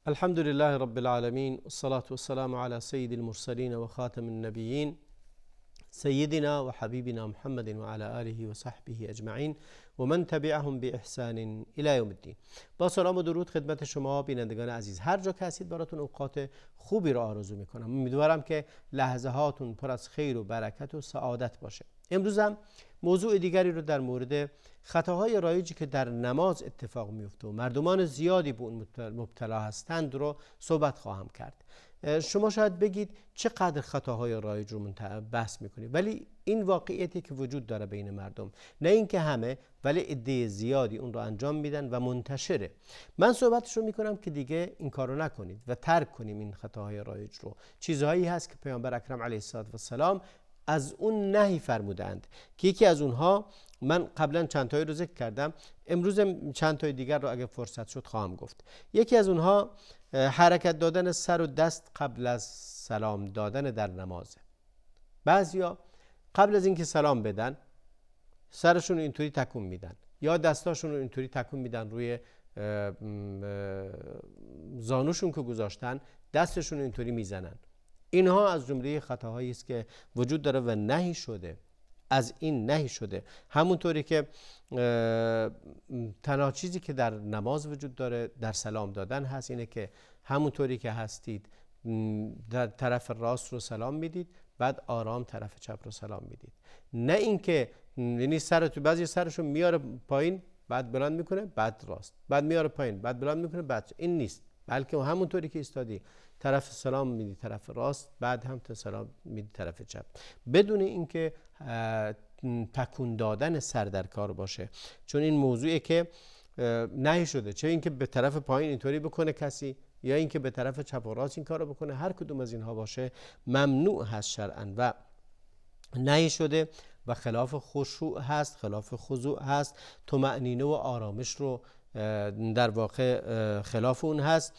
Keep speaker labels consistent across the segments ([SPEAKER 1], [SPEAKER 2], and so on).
[SPEAKER 1] الحمد لله رب العالمين والصلاة والسلام على سيد المرسلين وخاتم النبيين سيدنا وحبيبنا محمد وعلى آله وصحبه أجمعين ومن تبعهم بإحسان إلى يوم الدين. با سلام و درود خدمت شما بینندگان عزیز، هر جا که هستید براتون اوقات خوبی رو آرزو میکنم. امیدوارم که لحظه هاتون پر از خیر و برکت و سعادت باشه. امروز هم موضوع دیگری رو در مورد خطاهای رایجی که در نماز اتفاق میفته و مردمان زیادی به اون مبتلا هستند رو صحبت خواهم کرد. شما شاید بگید چقدر خطاهای رایج رو بحث میکنید، ولی این واقعیتی که وجود داره بین مردم، نه اینکه همه ولی عده زیادی اون رو انجام میدن و منتشره. من صحبتش رو میکنم که دیگه این کارو نکنید و ترک کنیم این خطاهای رایج رو. چیزهایی هست که پیامبر اکرم علیه السلام از اون نهی فرمودند که یکی از اونها من قبلا چند تایی رو ذکر کردم، امروز چند تای دیگر رو اگه فرصت شد خواهم گفت. یکی از اونها حرکت دادن سر و دست قبل از سلام دادن در نمازه. بعضیا قبل از اینکه سلام بدن سرشون رو اینطوری تکون میدن یا دستاشون رو اینطوری تکون میدن روی زانوشون که گذاشتن، دستشون رو اینطوری میزنن. اینها از جمله خطاهایی است که وجود داره و نهی شده. از این نهی شده. همونطوری که تنها چیزی که در نماز وجود داره در سلام دادن هست اینه که همونطوری که هستید در طرف راست رو سلام میدید، بعد آرام طرف چپ رو سلام میدید. نه اینکه یعنی سرتون بعضی سرشو میاره پایین بعد بلند میکنه بعد راست، بعد میاره پایین بعد بلند میکنه بعد، این نیست. بلکه همونطوری که ایستادی طرف سلام میدی طرف راست، بعد هم سلام میدی طرف چپ، بدون اینکه تکون دادن سر در کار باشه. چون این موضوعی که نهی شده، چه اینکه به طرف پایین اینطوری بکنه کسی یا اینکه به طرف چپ و راست این کارو بکنه، هر کدوم از اینها باشه ممنوع هست شرعاً و نهی شده و خلاف خشوع هست، خلاف خضوع هست. طمأنینه و آرامش رو در واقع خلاف اون هست.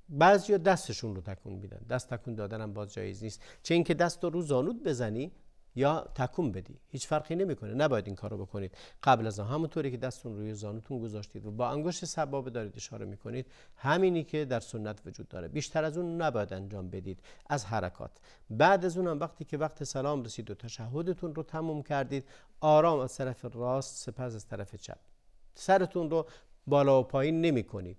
[SPEAKER 1] بعضیا دستشون رو تکون میدن. دست تکون دادن هم باز جایز نیست، چه اینکه دست رو زانوت بزنی یا تکون بدی، هیچ فرقی نمیکنه. نباید این کارو بکنید. قبل از همونطوری که دستتون روی زانوتون گذاشتید و با انگشت سبابه دارید اشاره میکنید، همینی که در سنت وجود داره. بیشتر از اون نباید انجام بدید از حرکات. بعد از اون هم وقتی که وقت سلام رسید و تشهدتون رو تموم کردید، آرام از طرف راست سپس از طرف چپ. سرتون رو بالا و پایین نمی کنید،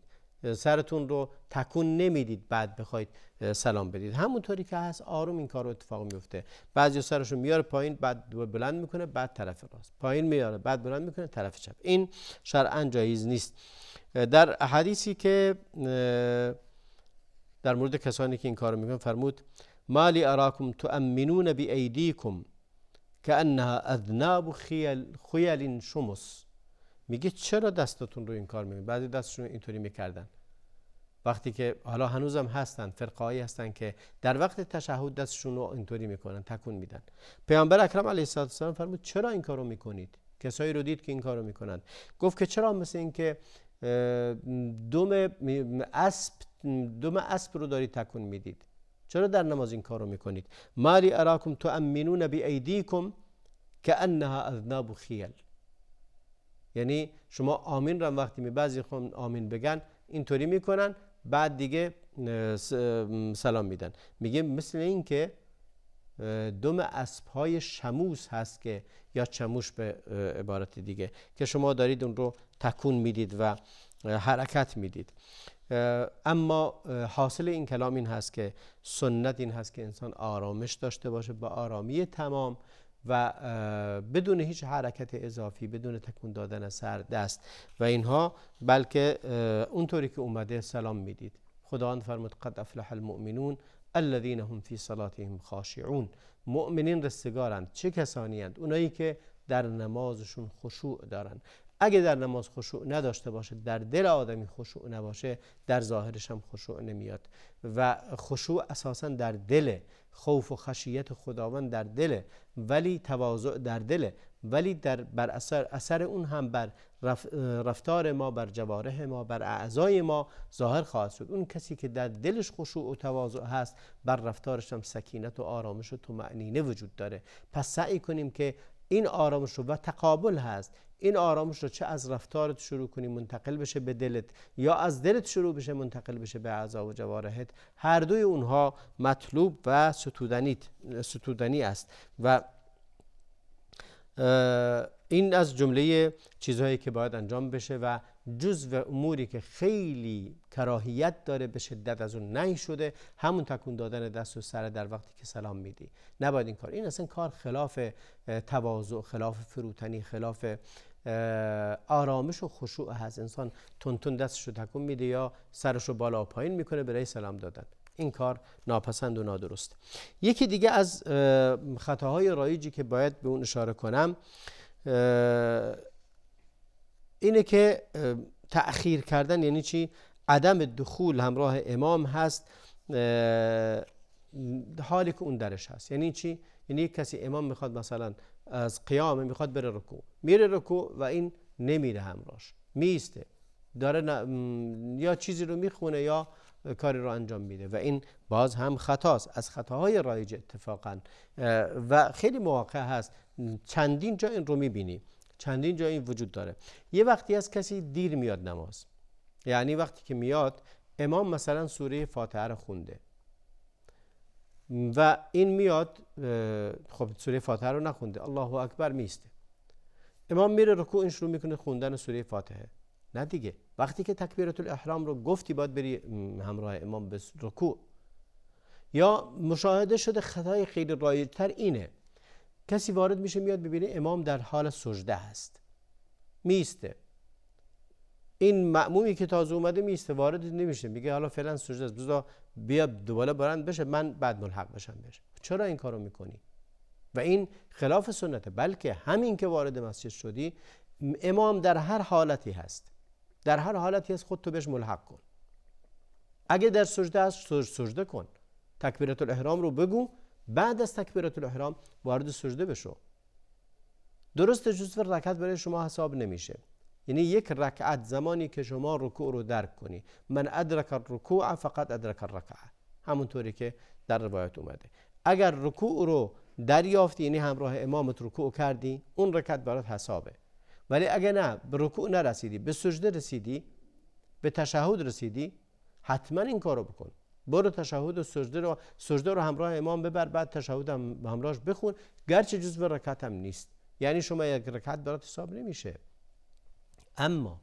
[SPEAKER 1] سرتون رو تکون نمیدید بعد بخواید سلام بدید. همونطوری که هست آروم این کارو اتفاق میفته. بعضی سرشو میاره پایین بعد بلند میکنه بعد طرف راست، پایین میاره بعد بلند میکنه طرف چپ. این شرعاً جایز نیست. در حدیثی که در مورد کسانی که این کارو میکنن فرمود مالی اراکم تؤمنون بایدیکم کانها اذناب خیل شمس. میگه چرا دستتون رو این کار میکنید؟ بعضی دستشون اینطوری میکردن وقتی که حالا هنوزم هستن، فرقه‌ای هستن که در وقت تشهد دستشون رو اینطوری میکنن، تکون میدن. پیامبر اکرم علیه السلام فرمود چرا این کارو میکنید؟ کسایی رو دید که این کارو میکنن، گفت که چرا مثل این که دم اسب رو دارید تکون میدید؟ چرا در نماز این کارو میکنید؟ مالی اراکم تؤمنون بایدیکم کانها اذناب خیل. یعنی شما آمین رو وقتی بعضی خون آمین بگن اینطوری میکنن، بعد دیگه سلام میدن. میگه مثل این که دم اسب‌های شموس هست که یا چموش به عبارت دیگه که شما دارید اون رو تکون میدید و حرکت میدید. اما حاصل این کلام این هست که سنت این هست که انسان آرامش داشته باشه، با آرامی تمام و بدون هیچ حرکت اضافی، بدون تکون دادن سر دست و اینها، بلکه اونطوری که اومده سلام میدید. خداوند فرمود قد افلح المؤمنون الذين هم في صلاتهم خاشعون. مؤمنین رستگارند. چه کسانی اند؟ اونایی که در نمازشون خشوع دارن. اگه در نماز خشوع نداشته باشه، در دل آدمی خشوع نباشه، در ظاهرش هم خشوع نمیاد و خشوع اساسا در دل، خوف و خشیت خداوند در دله، ولی تواضع در دله، ولی بر اثر اون هم بر رفتار ما، بر جوارح ما، بر اعضای ما ظاهر خواهد شد. اون کسی که در دلش خشوع و تواضع هست، بر رفتارش هم سکینت و آرامش و طمأنینه وجود داره. پس سعی کنیم که این آرامش رو و تقابل هست، این آرامش رو چه از رفتارت شروع کنی منتقل بشه به دلت، یا از دلت شروع بشه منتقل بشه به اعضا و جوارحت، هر دوی اونها مطلوب و ستودنی است. و این از جمله چیزهایی که باید انجام بشه و جزو اموری که خیلی کراهیت داره به شدت از اون نهی شده، همون تکون دادن دست و سر در وقتی که سلام میدی. نباید این کار، این اصلا کار خلاف تواضع، خلاف فروتنی، خلاف آرامش و خشوع هست. انسان تون دستش رو تکون میده یا سرش رو بالا و پایین میکنه برای سلام دادن. این کار ناپسند و نادرست. یکی دیگه از خطاهای رایجی که باید به اون اشاره کنم اینه که تأخیر کردن. یعنی چی؟ عدم دخول همراه امام هست حالی که اون درش هست. یعنی چی؟ یعنی کسی امام میخواد مثلا از قیام میخواد بره رکوع، میره رکوع و این نمیره همراهش، میسته داره یا چیزی رو میخونه یا کاری رو انجام میده و این باز هم خطاست، از خطاهای رایج اتفاقا. و خیلی مواقع هست چندین جا این رو میبینی، چندین جا این وجود داره. یه وقتی از کسی دیر میاد نماز، یعنی وقتی که میاد امام مثلا سوره فاتحه رو خونده و این میاد خب سوره فاتحه رو نخونده، الله اکبر میسته، امام میره رکوع، این شروع میکنه خوندن سوره فاتحه. نه دیگه، وقتی که تکبیرت الاحرام رو گفتی باید بری همراه امام به رکوع. یا مشاهده شده خطای خیلی رایج‌تر اینه، کسی وارد میشه میاد ببینه امام در حال سجده هست، میسته، این مأمومی که تازه اومده میسته، وارد نمیشه، میگه حالا فعلا سجده است، بذار بیا دوباره برند بشه من بعد ملحق بشم بشه. چرا این کارو میکنی؟ و این خلاف سنته. بلکه همین که وارد مسجد شدی امام در هر حالتی هست، در هر حالتی هست خودتو بهش ملحق کن. اگه در سجده هست سجده کن، تکبیرت الاحرام رو بگو، بعد از تکبیرت الاحرام وارد سجده بشو. درست جزو رکعت برای شما حساب نمیشه. یعنی یک رکعت زمانی که شما رکوع رو درک کنی، من ادرک الرکوع فقط ادرک الرکعه، همونطوری که در روایت اومده. اگر رکوع رو دریافتی، یعنی همراه امامت رکوع کردی، اون رکعت برات حسابه. ولی اگه نه، به رکوع نرسیدی، به سجده رسیدی، به تشهد رسیدی، حتما این کارو بکن. برو تشهد و سجده رو همراه امام ببر، بعد تشهد هم همراهش بخون، گرچه جزو رکعت هم نیست. یعنی شما یک رکعت برات حساب نمیشه، اما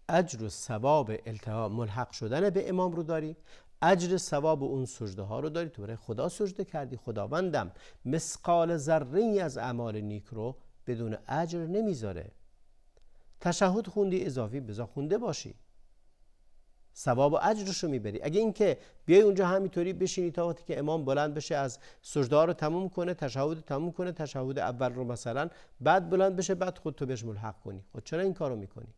[SPEAKER 1] اجر و ثواب التهام ملحق شدن به امام رو داری، اجر ثواب اون سجده ها رو داری. تو برای خدا سجده کردی، خداوندم مثقال ذره‌ای از اعمال نیک رو بدون اجر نمیذاره. تشهد خوندی اضافی، بذار خونده باشی، ثواب و اجرشو میبری. اگه اینکه بیای اونجا همینطوری بشینی تا وقتی که امام بلند بشه از سجده ها رو تموم کنه، تشهد تموم کنه، تشهد اول رو مثلا، بعد بلند بشه، بعد خودتو بهش ملحق کنی، خود چرا این کارو میکنی؟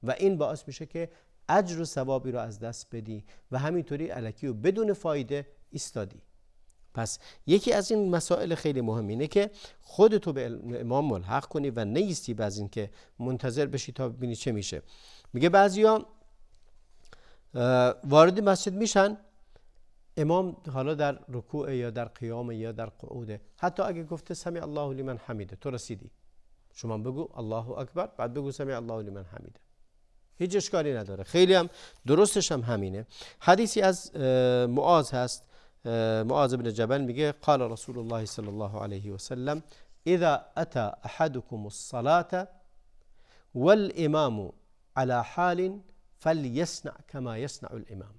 [SPEAKER 1] و این باعث میشه که اجر و ثوابی رو از دست بدی و همینطوری الکی و بدون فایده ایستادی. پس یکی از این مسائل خیلی مهم اینه که خودتو به امام ملحق کنی و نیستی بعد این که منتظر بشی تا ببینی چه میشه. میگه بعضیا وارد مسجد میشن، امام حالا در رکوع یا در قیام یا در قعوده، حتی اگه گفته سمع الله لمن حمیده، تو رسیدی، شما بگو الله اکبر، بعد بگو سمع الله لمن حمیده، هیچ اشکالی نداره. خیلی هم درستش هم همینه. حدیثی از معاذ هست، معاذ بن جبل میگه قال رسول الله صلی الله علیه و سلم اذا اتى احدكم الصلاه والامام على حال فلیصنع کما یصنع الامام.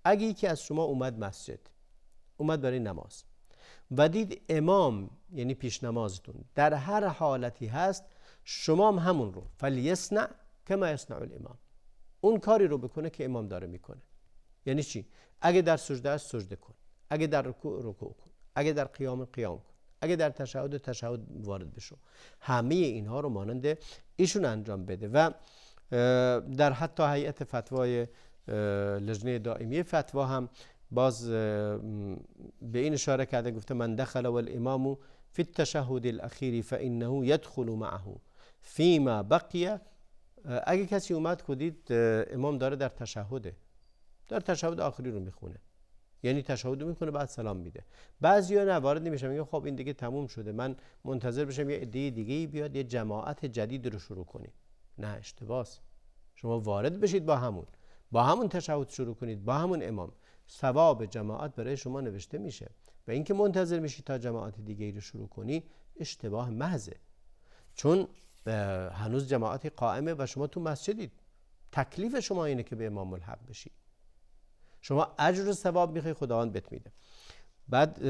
[SPEAKER 1] اگه که از شما اومد مسجد، اومد برای نماز و دید امام یعنی پیش نمازتون در هر حالتی هست، شما هم همون رو فلیصنع کما یصنع الامام، اون کاری رو بکنه که امام داره میکنه. یعنی چی؟ اگه در سجده است سجده کن، اگه در رکوع کن، اگه در قیام کن، اگه در تشهد وارد بشو. همه اینها رو مانند ایشون انجام بده. و در حتی هیئت فتوای لجنه دائمی فتوا هم باز به این اشاره کرده، گفته من دخل والامام فی التشهد الاخیر فانه يدخل معه فيما بقي. اگه کسی اومد که دید امام داره در تشهد آخری رو میخونه، یعنی تشهد میکنه بعد سلام میده. بعضیا نه، وارد نمیشن، میگه خب این دیگه تموم شده، من منتظر بشم یه عده دیگه بیاد یه جماعت جدید رو شروع کنیم. نه، اشتباهه. شما وارد بشید، با همون تشهد شروع کنید، با همون امام، ثواب جماعت برای شما نوشته میشه. و اینکه منتظر میشید تا جماعت دیگه رو شروع کنی اشتباه محضه، چون هنوز جماعتی قائمه و شما تو مسجدید. تکلیف شما اینه که به امام ملحق بشی. شما اجر و ثواب میخوای، خداوند بهت میده. بعد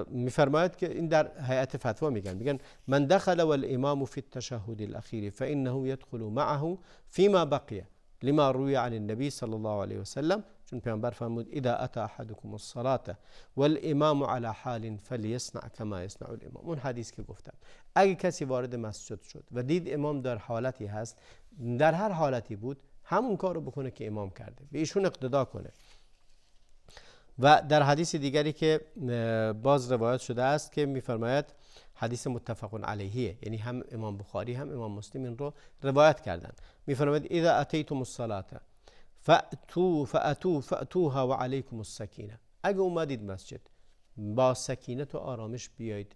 [SPEAKER 1] میفرماید که این در هیئت فتوا میگن من دخل والامام فی التشهد الاخیر فانه يدخل معه فيما بقي لما روی عن النبي صلی الله علیه وسلم، چون پیامبر فرمود اذا اتى احدكم الصلاه والامام على حال فليصنع كما يصنع الامام. اون حدیث که گفتم، اگه کسی وارد مسجد شد و دید امام در حالتی هست، در هر حالتی بود، همون کارو بکنه که امام کرده، به ایشون اقتدا کنه. و در حدیث دیگری که باز روایت شده است که میفرماید، حدیث متفق علیه، یعنی هم امام بخاری هم امام مسلم این رو روایت کردن، میفرماید اذا اتیتم الصلاه فاتوها وعليكم السکینه. اگه اومدید مسجد، با سکینت و آرامش بیایید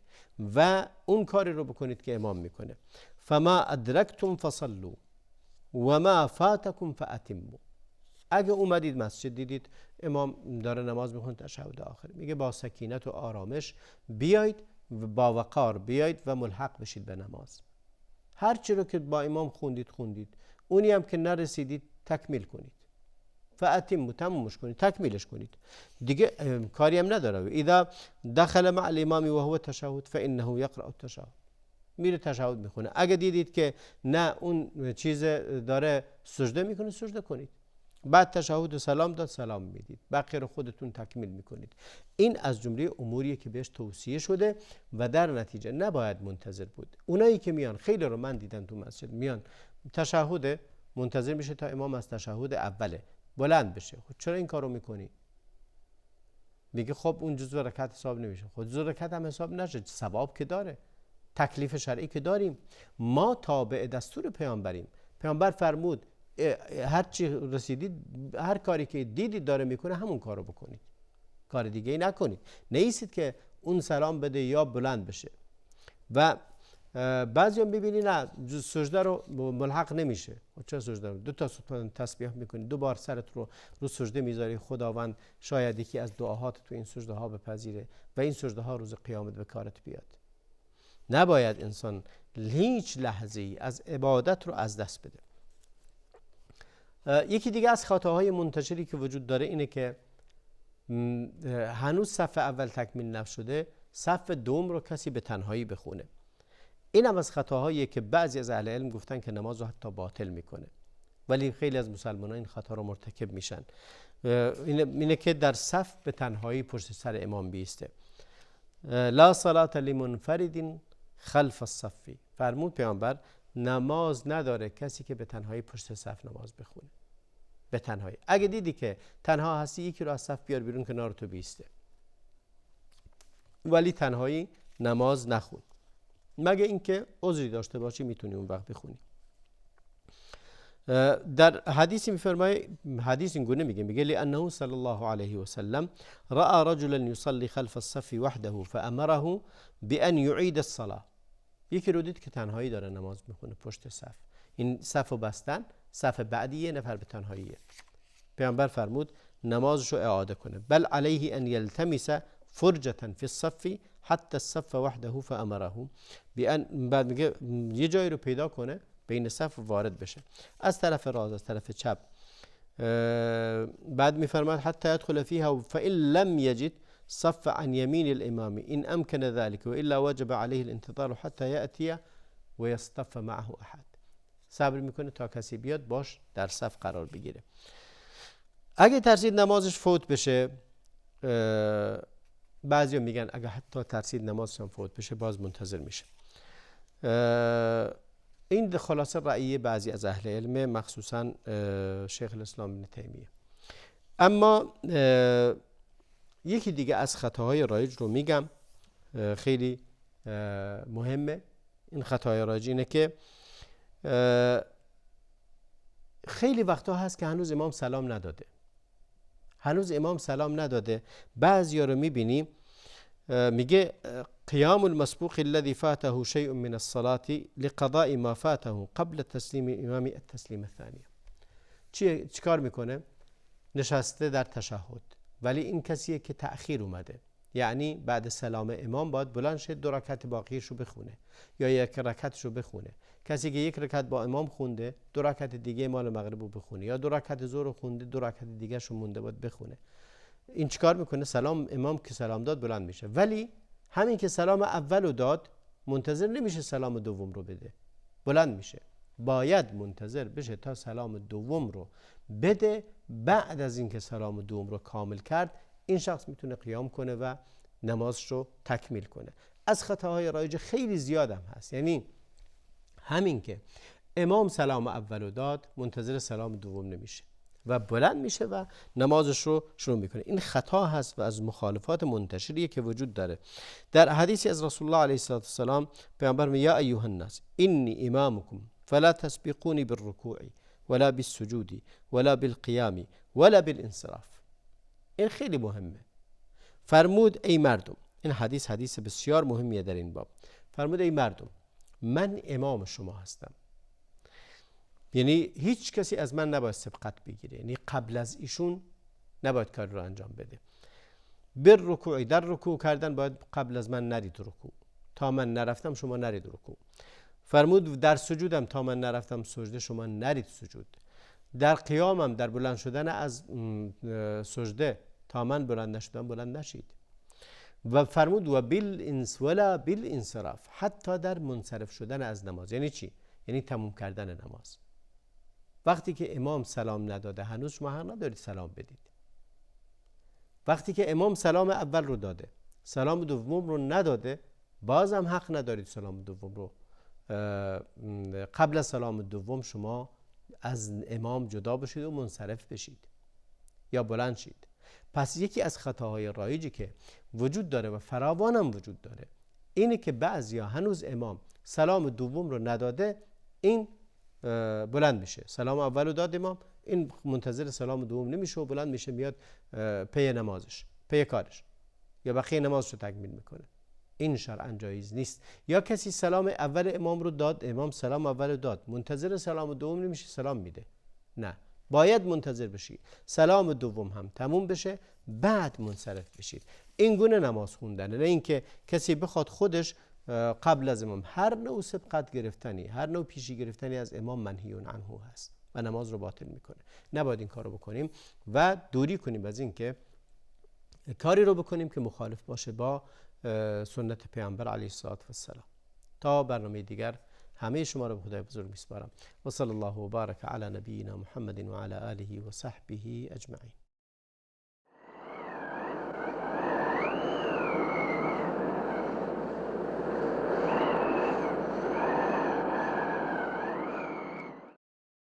[SPEAKER 1] و اون کاری رو بکنید که امام میکنه. فما ادرکتم فصلوا وما فاتکم فاتموا. اگه اومدید مسجد دیدید امام داره نماز میخونه، تشهد آخر، میگه با سکینت و آرامش بیایید و با وقار بیایید و ملحق بشید به نماز. هر چی رو که با امام خوندید، اونی هم که نرسیدید تکمیل کنید. فاتموا، تمومش کنید، تکمیلش کنید دیگه، کاری هم نداره. اذا دخل مع الامام وهو تشهد فانه يقرأ التشهد، میره تشهد میخونه. اگه دیدید که نه اون چیز داره سجده میکنه، سجده کنید. بعد تشهد و سلام داد، سلام میدید، بقیه رو خودتون تکمیل میکنید. این از جمله اموریه که بهش توصیه شده و در نتیجه نباید منتظر بود. اونایی که میان، خیلی رو من دیدم تو مسجد میان تشهد، منتظر میشه تا امام از تشهد اوله بلند بشه. خب چرا این کارو میکنی؟ میگه خب اون جزء رکعت حساب نمیشه. خود جزء رکعت هم حساب نشه، ثواب که داره، تکلیف شرعی که داریم. ما تابع دستور پیامبریم. پیامبر فرمود هر چی رسیدید، هر کاری که دیدید داره میکنه، همون کارو بکنید، کار دیگه ای نکنید. نیستید که اون سلام بده یا بلند بشه. و بعضی هم ببینید نه، سجده رو ملحق نمیشه. چرا سجده رو 2 تا تسبیح میکنی، 2 بار سرت رو سجده میذاری، خداوند شاید یکی از دعاهات تو این سجده ها بپذیره و این سجده ها روز قیامت به کارت بیاد. نباید انسان هیچ لحظه ای از عبادت رو از دست بده. یکی دیگه از خطاهای منتشری که وجود داره اینه که هنوز صف اول تکمیل نشده، صف دوم رو کسی به تنهایی بخونه. این هم از خطاهاییه که بعضی از اهل علم گفتن که نماز رو حتی باطل میکنه، ولی خیلی از مسلمانان این خطا رو مرتکب میشن. اینه که در صف به تنهایی پشت سر امام بیسته. لا صلاة لمنفرد خلف الصف، فرمود پیامبر نماز نداره کسی که به تنهایی پشت صف نماز بخونه. به تنهایی. اگه دیدی که تنها هستی، یکی رو از صف بیار بیرون کنار تو بیسته، ولی تنهایی نماز نخون، مگه اینکه عذری داشته باشی میتونی اون وقت بخونی. در حدیثی میفرمایه، حدیث این گونه میگه لانه صلی الله علیه و سلم راى رجلا يصلي خلف الصف وحده فامره بان يعيد الصلاه. یکی رو دید که تنهایی داره نماز میخونه پشت صف، این صفو بستن، صف بعدی یه نفر به تنهاییه. پیامبر فرمود نمازشو اعاده کنه. بل علیه ان یلتمس فرجة فی الصف حتی الصف وحده فامره بان، بعد میگه یه جایی رو پیدا کنه بین صف وارد بشه، از طرف راست، از طرف چپ. بعد میفرماد حتی يدخل فيها فإن لم يجد صف عن يمين الامام ان امكن ذلك والا وجب عليه الانتظار حتى يأتي ويصطف معه احد. صبر میکنه تا کسی بیاد باش در صف قرار بگیره. اگه ترسید نمازش فوت بشه، بعضیا میگن اگه حتی ترسید نمازش هم فوت بشه باز منتظر میشه. این خلاصه رأی بعضی از اهل علم، مخصوصا شیخ الاسلام ابن تیمیه. اما یکی دیگه از خطاهای رایج رو میگم، خیلی مهمه. این خطاهای رایج اینه که خیلی وقتا هست که هنوز امام سلام نداده، هنوز امام سلام نداده. بعضیا رو میبینی میگه قیام المسبوق الذي فاته شيء من الصلاة لقضاء ما فاته قبل تسلیم امام التسلیم الثانیه. چیکار میکنه؟ نشسته در تشهد، ولی این کسیه که تأخیر اومده، یعنی بعد سلام امام باید بلند شه 2 رکعت باقیشو بخونه یا 1 رکعتشو بخونه. کسی که 1 رکعت با امام خونده 2 رکعت دیگه مال مغرب رو بخونه، یا 2 رکعت ظهر خونده 2 رکعت دیگه شو مونده باید بخونه. این چیکار میکنه؟ سلام امام که سلام داد بلند میشه، ولی همین که سلام اولو داد منتظر نمیشه سلام دوم رو بده، بلند میشه. باید منتظر بشه تا سلام دوم رو بده. بعد از اینکه سلام دوم رو کامل کرد این شخص میتونه قیام کنه و نمازش رو تکمیل کنه. از خطاهای رایج خیلی زیادم هست، یعنی همین که امام سلام اولو داد منتظر سلام دوم نمیشه و بلند میشه و نمازش رو شروع میکنه. این خطا هست و از مخالفات منتشریه که وجود داره. در حدیثی از رسول الله علیه السلام پیامبر میگه یا ایها الناس انی امامکم فلا تسبقونی بالرکوع ولا بالسجود ولا بالقیام ولا بالانصراف. این خیلی مهمه. فرمود ای مردم، این حدیث بسیار مهمیه در این باب. فرمود ای مردم، من امام شما هستم، یعنی هیچ کسی از من نباید سبقت بگیره، یعنی قبل از ایشون نباید کار رو انجام بده. بالرکوع، در رکوع کردن باید قبل از من نرید رکوع، تا من نرفتم شما نرید رکوع. فرمود در سجودم تا من نرفتم سجده شما نرید سجود. در قیامم، در بلند شدن از سجده تا من بلند نشدم بلند نشید. و فرمود و ولا بالانصراف، حتی در منصرف شدن از نماز. یعنی چی؟ یعنی تموم کردن نماز. وقتی که امام سلام نداده هنوز شما حق ندارید سلام بدید. وقتی که امام سلام اول رو داده سلام دوم رو نداده بازم حق ندارید سلام دوم رو قبل از سلام دوم شما از امام جدا بشید و منصرف بشید یا بلند شید. پس یکی از خطاهای رایجی که وجود داره و فراوانم وجود داره اینه که بعضیا هنوز امام سلام دوم رو نداده این بلند میشه. سلام اولو داد امام، این منتظر سلام دوم نمیشه و بلند میشه میاد پی نمازش، پی کارش، یا بقیه نمازشو تکمیل میکنه. این شرعاً جایز نیست. یا کسی سلام اول امام رو داد، امام سلام اول داد، منتظر سلام دوم نمیشه سلام میده. نه، باید منتظر بشی سلام دوم هم تموم بشه بعد منصرف بشید. این گونه نماز خوندنه، نه اینکه کسی بخواد خودش قبل از امام هر نوع سبقت گرفتنی، هر نوع پیشی گرفتنی از امام منهی عنه هست و نماز رو باطل میکنه. نباید این کارو بکنیم و دوری کنیم از این که کاری رو بکنیم که مخالف باشه با سنت پیامبر علیه السلام. تا برنامه دیگر همه شما رو به خدای بزرگ میسپارم و صلی الله و بارک علی نبینا محمد و علی آله و صحبه اجمعین.